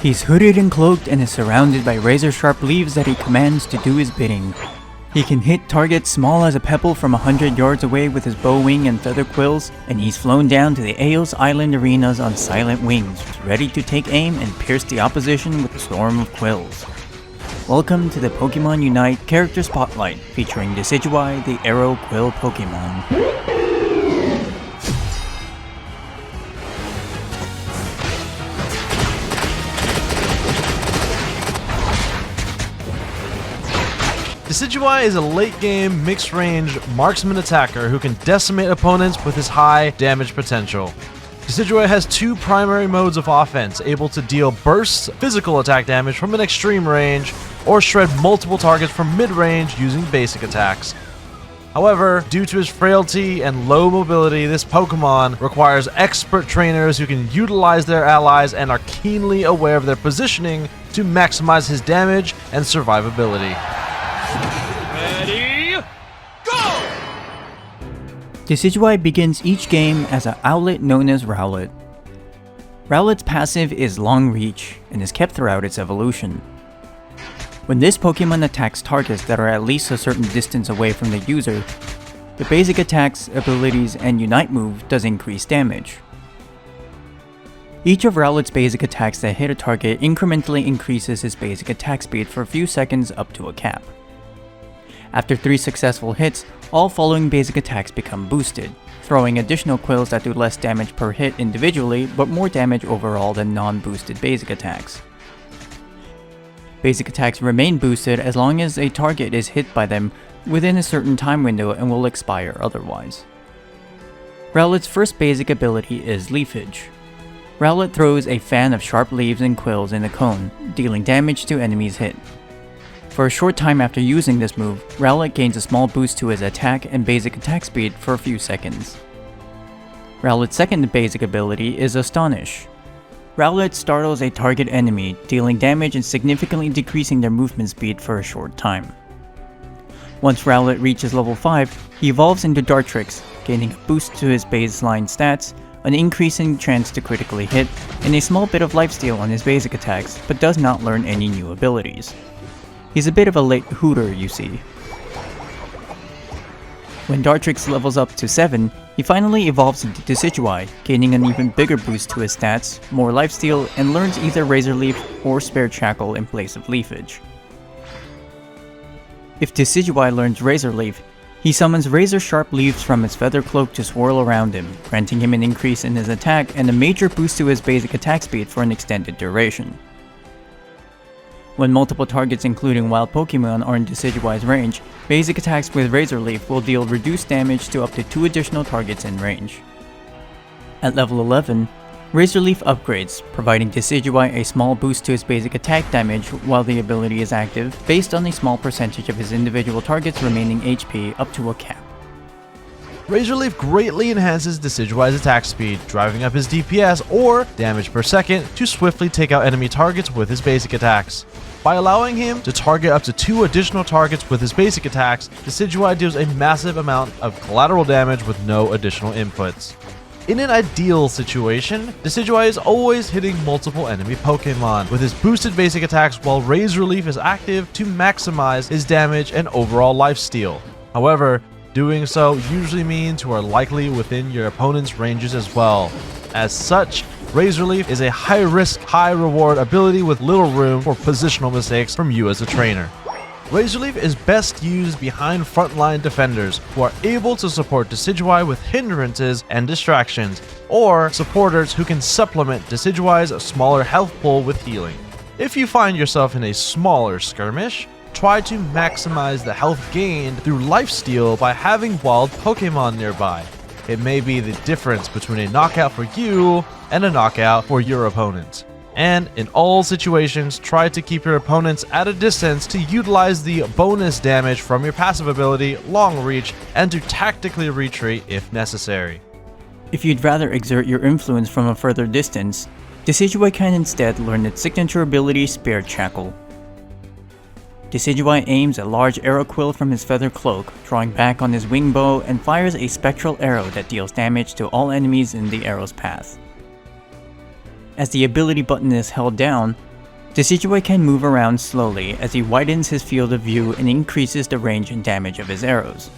He's hooded and cloaked and is surrounded by razor-sharp leaves that he commands to do his bidding. He can hit targets small as a pebble from 100 yards away with his bow wing and feather quills, and he's flown down to the Eos Island arenas on silent wings, ready to take aim and pierce the opposition with a storm of quills. Welcome to the Pokemon Unite Character Spotlight, featuring Decidueye, the Arrow Quill Pokemon. Decidueye is a late-game, mixed-range marksman attacker who can decimate opponents with his high damage potential. Decidueye has two primary modes of offense, able to deal bursts physical attack damage from an extreme range, or shred multiple targets from mid-range using basic attacks. However, due to his frailty and low mobility, this Pokemon requires expert trainers who can utilize their allies and are keenly aware of their positioning to maximize his damage and survivability. Decidueye begins each game as an Owlet known as Rowlet. Rowlet's passive is Long Reach and is kept throughout its evolution. When this Pokemon attacks targets that are at least a certain distance away from the user, the basic attacks, abilities, and Unite move does increase damage. Each of Rowlet's basic attacks that hit a target incrementally increases his basic attack speed for a few seconds up to a cap. After 3 successful hits, all following basic attacks become boosted, throwing additional quills that do less damage per hit individually, but more damage overall than non-boosted basic attacks. Basic attacks remain boosted as long as a target is hit by them within a certain time window and will expire otherwise. Rowlet's first basic ability is Leafage. Rowlet throws a fan of sharp leaves and quills in a cone, dealing damage to enemies hit. For a short time after using this move, Rowlet gains a small boost to his attack and basic attack speed for a few seconds. Rowlet's second basic ability is Astonish. Rowlet startles a target enemy, dealing damage and significantly decreasing their movement speed for a short time. Once Rowlet reaches level 5, he evolves into Dartrix, gaining a boost to his baseline stats, an increasing chance to critically hit, and a small bit of lifesteal on his basic attacks, but does not learn any new abilities. He's a bit of a late hooter, you see. When Dartrix levels up to 7, he finally evolves into Decidueye, gaining an even bigger boost to his stats, more lifesteal, and learns either Razor Leaf or Spared Shackle in place of Leafage. If Decidueye learns Razor Leaf, he summons razor-sharp leaves from his feather cloak to swirl around him, granting him an increase in his attack and a major boost to his basic attack speed for an extended duration. When multiple targets including wild Pokemon are in Decidueye's range, basic attacks with Razor Leaf will deal reduced damage to up to 2 additional targets in range. At level 11, Razor Leaf upgrades, providing Decidueye a small boost to his basic attack damage while the ability is active, based on a small percentage of his individual target's remaining HP up to a cap. Razor Leaf greatly enhances Decidueye's attack speed, driving up his DPS or damage per second to swiftly take out enemy targets with his basic attacks. By allowing him to target up to 2 additional targets with his basic attacks, Decidueye deals a massive amount of collateral damage with no additional inputs. In an ideal situation, Decidueye is always hitting multiple enemy Pokemon with his boosted basic attacks while Razor Leaf is active to maximize his damage and overall lifesteal. However, doing so usually means you are likely within your opponent's ranges as well. As such, Razor Leaf is a high-risk, high-reward ability with little room for positional mistakes from you as a trainer. Razor Leaf is best used behind frontline defenders who are able to support Decidueye with hindrances and distractions, or supporters who can supplement Decidueye's smaller health pool with healing. If you find yourself in a smaller skirmish, try to maximize the health gained through lifesteal by having wild Pokemon nearby. It may be the difference between a knockout for you and a knockout for your opponent. And in all situations, try to keep your opponents at a distance to utilize the bonus damage from your passive ability, Long Reach, and to tactically retreat if necessary. If you'd rather exert your influence from a further distance, Decidueye can instead learn its signature ability, Spared Shackle. Decidueye aims a large arrow quill from his feather cloak, drawing back on his wing bow, and fires a spectral arrow that deals damage to all enemies in the arrow's path. As the ability button is held down, Decidueye can move around slowly as he widens his field of view and increases the range and damage of his arrows.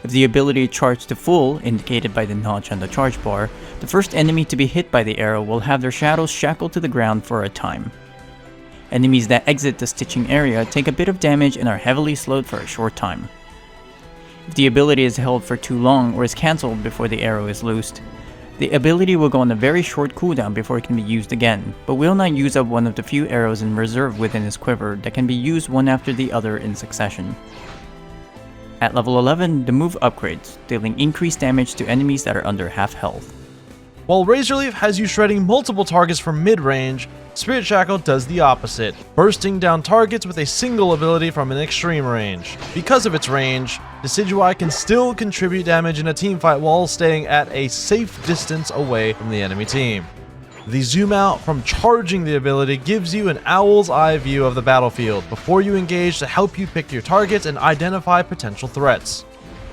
If the ability charged to full, indicated by the notch on the charge bar, the first enemy to be hit by the arrow will have their shadows shackled to the ground for a time. Enemies that exit the stitching area take a bit of damage and are heavily slowed for a short time. If the ability is held for too long or is cancelled before the arrow is loosed, the ability will go on a very short cooldown before it can be used again, but will not use up one of the few arrows in reserve within his quiver that can be used one after the other in succession. At level 11, the move upgrades, dealing increased damage to enemies that are under half health. While Razor Leaf has you shredding multiple targets from mid-range, Spirit Shackle does the opposite, bursting down targets with a single ability from an extreme range. Because of its range, Decidueye can still contribute damage in a teamfight while staying at a safe distance away from the enemy team. The zoom out from charging the ability gives you an owl's eye view of the battlefield before you engage to help you pick your targets and identify potential threats.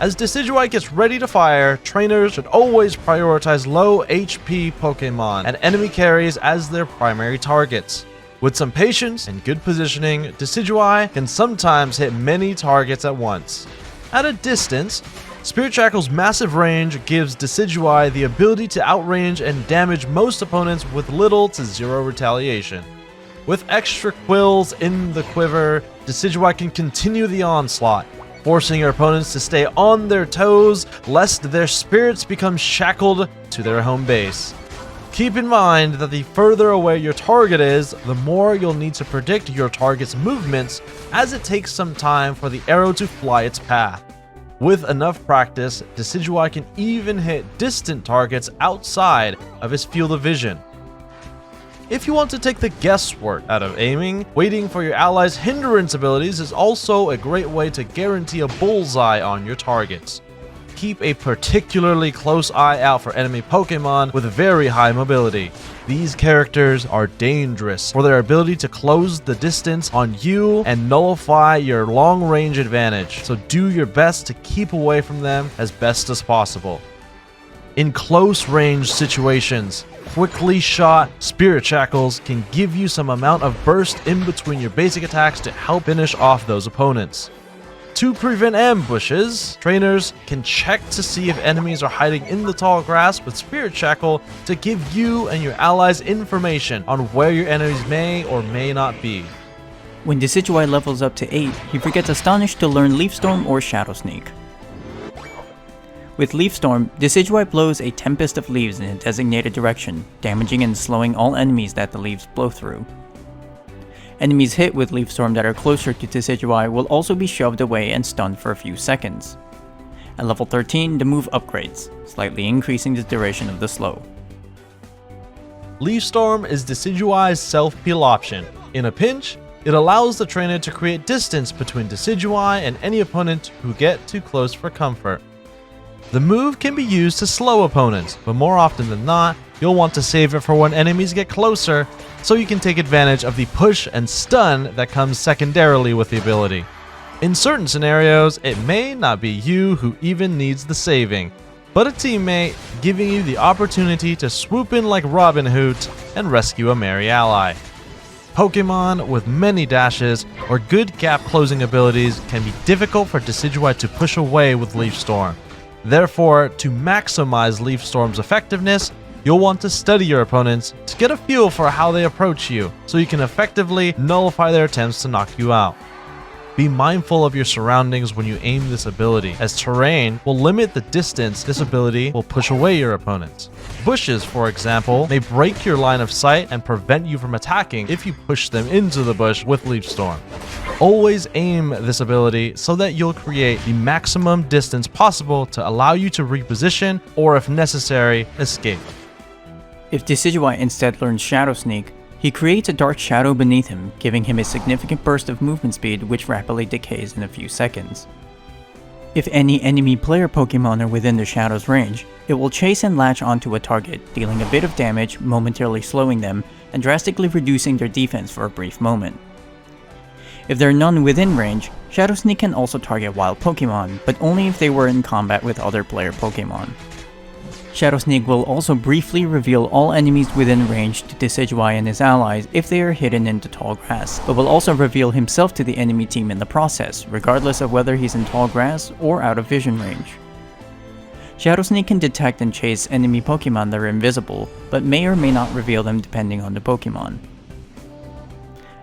As Decidueye gets ready to fire, trainers should always prioritize low HP Pokemon and enemy carries as their primary targets. With some patience and good positioning, Decidueye can sometimes hit many targets at once. At a distance, Spirit Shackle's massive range gives Decidueye the ability to outrange and damage most opponents with little to zero retaliation. With extra quills in the quiver, Decidueye can continue the onslaught, forcing your opponents to stay on their toes lest their spirits become shackled to their home base. Keep in mind that the further away your target is, the more you'll need to predict your target's movements, as it takes some time for the arrow to fly its path. With enough practice, Decidueye can even hit distant targets outside of his field of vision. If you want to take the guesswork out of aiming, waiting for your allies' hindrance abilities is also a great way to guarantee a bullseye on your targets. Keep a particularly close eye out for enemy Pokemon with very high mobility. These characters are dangerous for their ability to close the distance on you and nullify your long-range advantage, so do your best to keep away from them as best as possible. In close-range situations, quickly shot Spirit Shackles can give you some amount of burst in between your basic attacks to help finish off those opponents. To prevent ambushes, trainers can check to see if enemies are hiding in the tall grass with Spirit Shackle to give you and your allies information on where your enemies may or may not be. When Decidueye levels up to 8, he forgets Astonish to learn Leaf Storm or Shadow Sneak. With Leaf Storm, Decidueye blows a tempest of leaves in a designated direction, damaging and slowing all enemies that the leaves blow through. Enemies hit with Leaf Storm that are closer to Decidueye will also be shoved away and stunned for a few seconds. At level 13, the move upgrades, slightly increasing the duration of the slow. Leaf Storm is Decidueye's self-peel option. In a pinch, it allows the trainer to create distance between Decidueye and any opponent who get too close for comfort. The move can be used to slow opponents, but more often than not, you'll want to save it for when enemies get closer, so you can take advantage of the push and stun that comes secondarily with the ability. In certain scenarios, it may not be you who even needs the saving, but a teammate giving you the opportunity to swoop in like Robin Hood and rescue a merry ally. Pokemon with many dashes or good gap closing abilities can be difficult for Decidueye to push away with Leaf Storm. Therefore, to maximize Leaf Storm's effectiveness, you'll want to study your opponents to get a feel for how they approach you, so you can effectively nullify their attempts to knock you out. Be mindful of your surroundings when you aim this ability, as terrain will limit the distance this ability will push away your opponents. Bushes, for example, may break your line of sight and prevent you from attacking if you push them into the bush with Leaf Storm. Always aim this ability so that you'll create the maximum distance possible to allow you to reposition or, if necessary, escape. If Decidueye instead learns Shadow Sneak, he creates a dark shadow beneath him, giving him a significant burst of movement speed which rapidly decays in a few seconds. If any enemy player Pokemon are within the shadow's range, it will chase and latch onto a target, dealing a bit of damage, momentarily slowing them, and drastically reducing their defense for a brief moment. If there are none within range, Shadow Sneak can also target wild Pokemon, but only if they were in combat with other player Pokemon. Shadow Sneak will also briefly reveal all enemies within range to Decidueye and his allies if they are hidden in the tall grass, but will also reveal himself to the enemy team in the process, regardless of whether he's in tall grass or out of vision range. Shadow Sneak can detect and chase enemy Pokemon that are invisible, but may or may not reveal them depending on the Pokemon.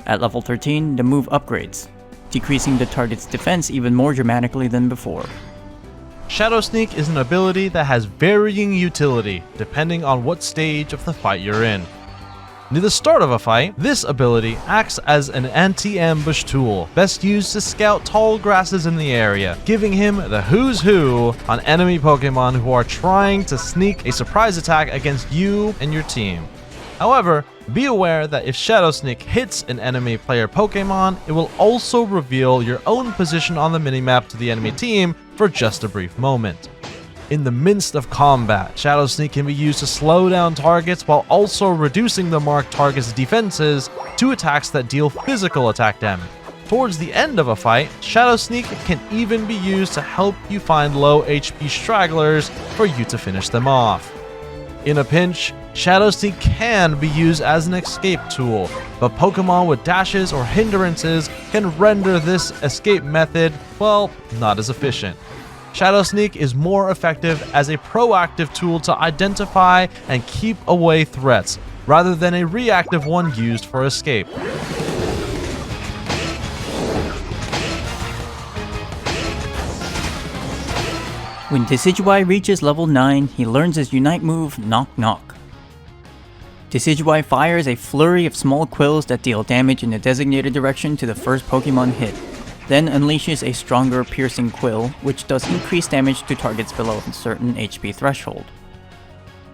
At level 13, the move upgrades, decreasing the target's defense even more dramatically than before. Shadow Sneak is an ability that has varying utility depending on what stage of the fight you're in. Near the start of a fight, this ability acts as an anti-ambush tool, best used to scout tall grasses in the area, giving him the who's who on enemy Pokemon who are trying to sneak a surprise attack against you and your team. However, be aware that if Shadow Sneak hits an enemy player Pokemon, it will also reveal your own position on the minimap to the enemy team for just a brief moment. In the midst of combat, Shadow Sneak can be used to slow down targets while also reducing the marked target's defenses to attacks that deal physical attack damage. Towards the end of a fight, Shadow Sneak can even be used to help you find low HP stragglers for you to finish them off. In a pinch, Shadow Sneak can be used as an escape tool, but Pokemon with dashes or hindrances can render this escape method, well, not as efficient. Shadow Sneak is more effective as a proactive tool to identify and keep away threats, rather than a reactive one used for escape. When Decidueye reaches level 9, he learns his Unite move, Nock Nock. Decidueye fires a flurry of small quills that deal damage in a designated direction to the first Pokemon hit, then unleashes a stronger piercing quill, which does increased damage to targets below a certain HP threshold.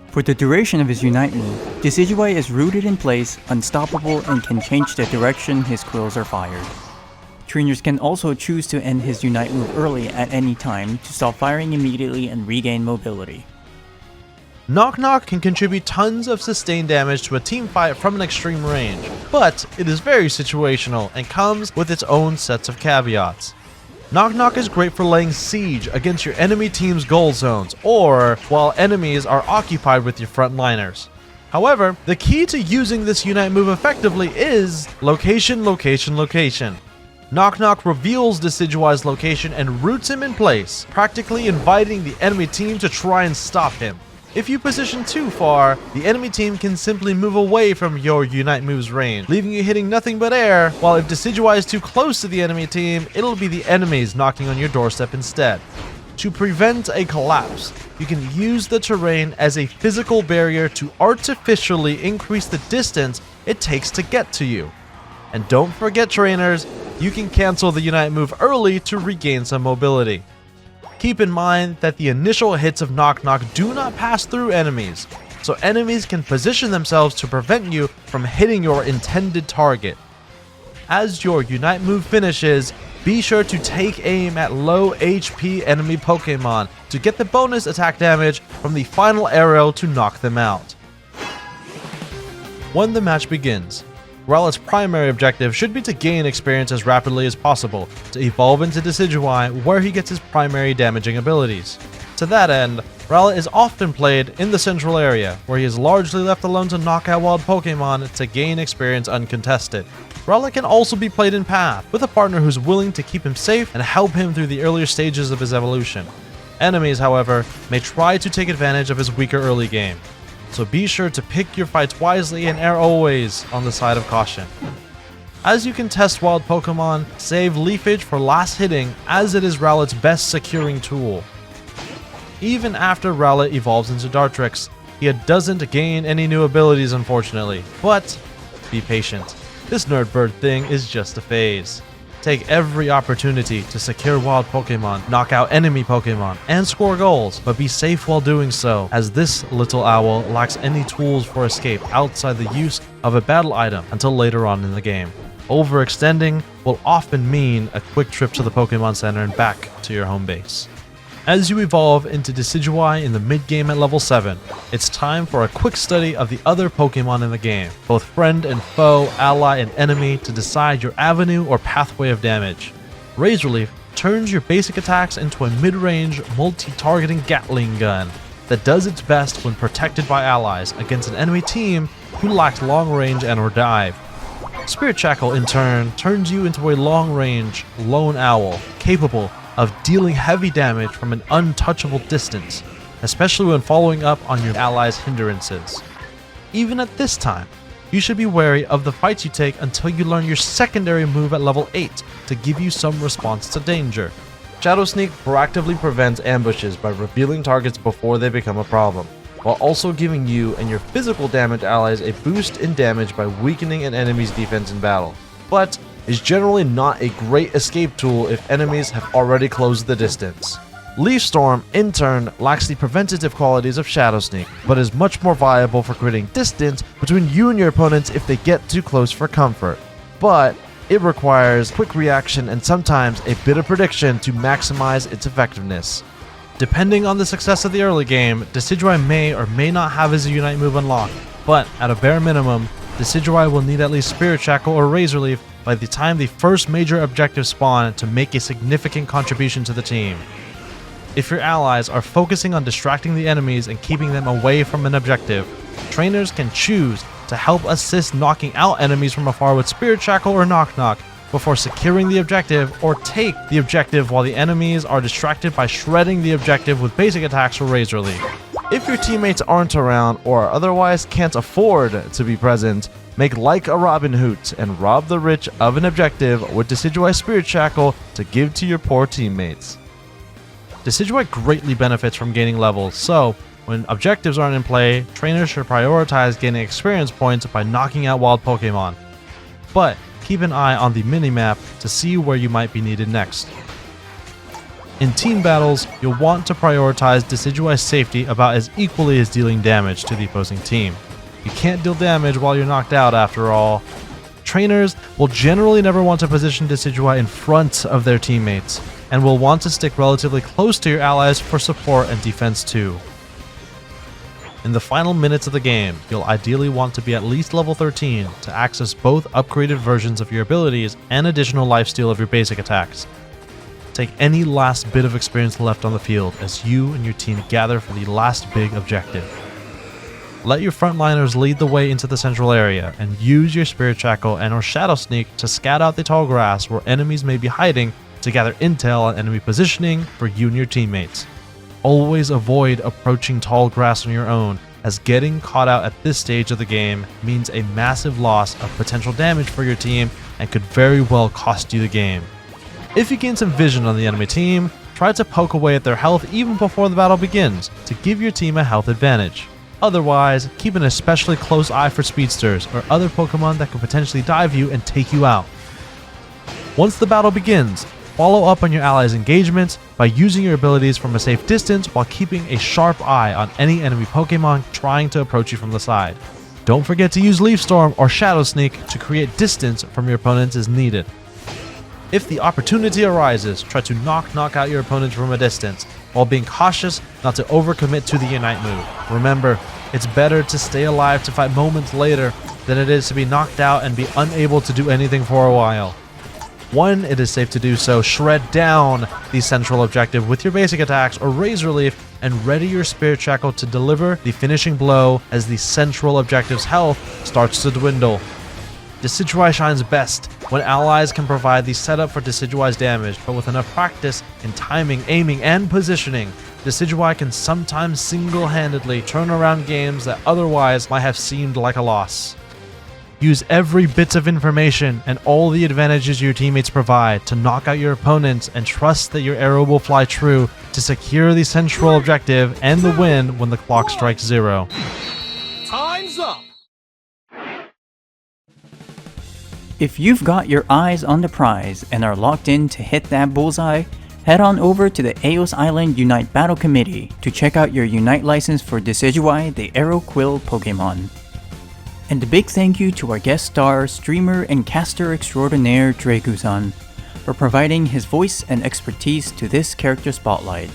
For the duration of his Unite move, Decidueye is rooted in place, unstoppable, and can change the direction his quills are fired. Trainers can also choose to end his Unite move early at any time to stop firing immediately and regain mobility. Nock Nock can contribute tons of sustained damage to a team fight from an extreme range, but it is very situational and comes with its own sets of caveats. Nock Nock is great for laying siege against your enemy team's goal zones, or while enemies are occupied with your frontliners. However, the key to using this Unite move effectively is location, location, location. Nock Nock reveals Decidueye's location and roots him in place, practically inviting the enemy team to try and stop him. If you position too far, the enemy team can simply move away from your Unite move's range, leaving you hitting nothing but air, while if Decidueye is too close to the enemy team, it'll be the enemies knocking on your doorstep instead. To prevent a collapse, you can use the terrain as a physical barrier to artificially increase the distance it takes to get to you. And don't forget, trainers, you can cancel the Unite move early to regain some mobility. Keep in mind that the initial hits of Nock Nock do not pass through enemies, so enemies can position themselves to prevent you from hitting your intended target. As your Unite move finishes, be sure to take aim at low HP enemy Pokemon to get the bonus attack damage from the final arrow to knock them out. When the match begins, Rowlet's primary objective should be to gain experience as rapidly as possible, to evolve into Decidueye where he gets his primary damaging abilities. To that end, Rowlet is often played in the central area, where he is largely left alone to knock out wild Pokemon to gain experience uncontested. Rowlet can also be played in Path, with a partner who's willing to keep him safe and help him through the earlier stages of his evolution. Enemies, however, may try to take advantage of his weaker early game, so be sure to pick your fights wisely and err always on the side of caution. As you can test wild Pokemon, save Leafage for last hitting, as it is Rowlet's best securing tool. Even after Rowlet evolves into Dartrix, he doesn't gain any new abilities unfortunately, but be patient. This nerd bird thing is just a phase. Take every opportunity to secure wild Pokemon, knock out enemy Pokemon, and score goals, but be safe while doing so, as this little owl lacks any tools for escape outside the use of a battle item until later on in the game. Overextending will often mean a quick trip to the Pokemon Center and back to your home base. As you evolve into Decidueye in the mid-game at level 7, it's time for a quick study of the other Pokemon in the game, both friend and foe, ally and enemy, to decide your avenue or pathway of damage. Razor Leaf turns your basic attacks into a mid-range, multi-targeting Gatling gun. that does its best when protected by allies against an enemy team who lacked long range and or dive. Spirit Shackle in turn turns you into a long range lone owl capable of dealing heavy damage from an untouchable distance, especially when following up on your allies' hindrances. Even at this time, you should be wary of the fights you take until you learn your secondary move at level 8 to give you some response to danger. Shadow Sneak proactively prevents ambushes by revealing targets before they become a problem, while also giving you and your physical damage allies a boost in damage by weakening an enemy's defense in battle, but is generally not a great escape tool if enemies have already closed the distance. Leaf Storm, in turn, lacks the preventative qualities of Shadow Sneak, but is much more viable for creating distance between you and your opponents if they get too close for comfort. But it requires quick reaction and sometimes a bit of prediction to maximize its effectiveness. Depending on the success of the early game, Decidueye may or may not have his Unite move unlocked, but at a bare minimum, Decidueye will need at least Spirit Shackle or Razor Leaf by the time the first major objective spawn to make a significant contribution to the team. If your allies are focusing on distracting the enemies and keeping them away from an objective, trainers can choose to help assist knocking out enemies from afar with Spirit Shackle or Nock Nock before securing the objective, or take the objective while the enemies are distracted by shredding the objective with basic attacks or Razor Leaf. If your teammates aren't around or otherwise can't afford to be present, make like a Robin Hood and rob the rich of an objective with Decidueye Spirit Shackle to give to your poor teammates. Decidueye greatly benefits from gaining levels, so when objectives aren't in play, trainers should prioritize gaining experience points by knocking out wild Pokemon. But keep an eye on the minimap to see where you might be needed next. In team battles, you'll want to prioritize Decidueye's safety about as equally as dealing damage to the opposing team. You can't deal damage while you're knocked out after all. Trainers will generally never want to position Decidueye in front of their teammates, and will want to stick relatively close to your allies for support and defense too. In the final minutes of the game, you'll ideally want to be at least level 13 to access both upgraded versions of your abilities and additional lifesteal of your basic attacks. Take any last bit of experience left on the field as you and your team gather for the last big objective. Let your frontliners lead the way into the central area and use your Spirit Shackle and or Shadow Sneak to scout out the tall grass where enemies may be hiding to gather intel on enemy positioning for you and your teammates. Always avoid approaching tall grass on your own, as getting caught out at this stage of the game means a massive loss of potential damage for your team and could very well cost you the game. If you gain some vision on the enemy team, try to poke away at their health even before the battle begins to give your team a health advantage. Otherwise, keep an especially close eye for speedsters or other Pokemon that could potentially dive you and take you out. Once the battle begins, follow up on your allies' engagements by using your abilities from a safe distance while keeping a sharp eye on any enemy Pokemon trying to approach you from the side. Don't forget to use Leaf Storm or Shadow Sneak to create distance from your opponents as needed. If the opportunity arises, try to knock out your opponents from a distance, while being cautious not to overcommit to the Unite move. Remember, it's better to stay alive to fight moments later than it is to be knocked out and be unable to do anything for a while. When it is safe to do so, shred down the central objective with your basic attacks or Razor Leaf and ready your Spirit Shackle to deliver the finishing blow as the central objective's health starts to dwindle. Decidueye shines best when allies can provide the setup for Decidueye's damage, but with enough practice in timing, aiming, and positioning, Decidueye can sometimes single-handedly turn around games that otherwise might have seemed like a loss. Use every bit of information and all the advantages your teammates provide to knock out your opponents, and trust that your arrow will fly true to secure the central objective and the win when the clock strikes 0. Time's up! If you've got your eyes on the prize and are locked in to hit that bullseye, head on over to the Eos Island Unite Battle Committee to check out your Unite license for Decidueye, the Arrow Quill Pokemon. And a big thank you to our guest star, streamer, and caster extraordinaire Dragu-san for providing his voice and expertise to this character spotlight.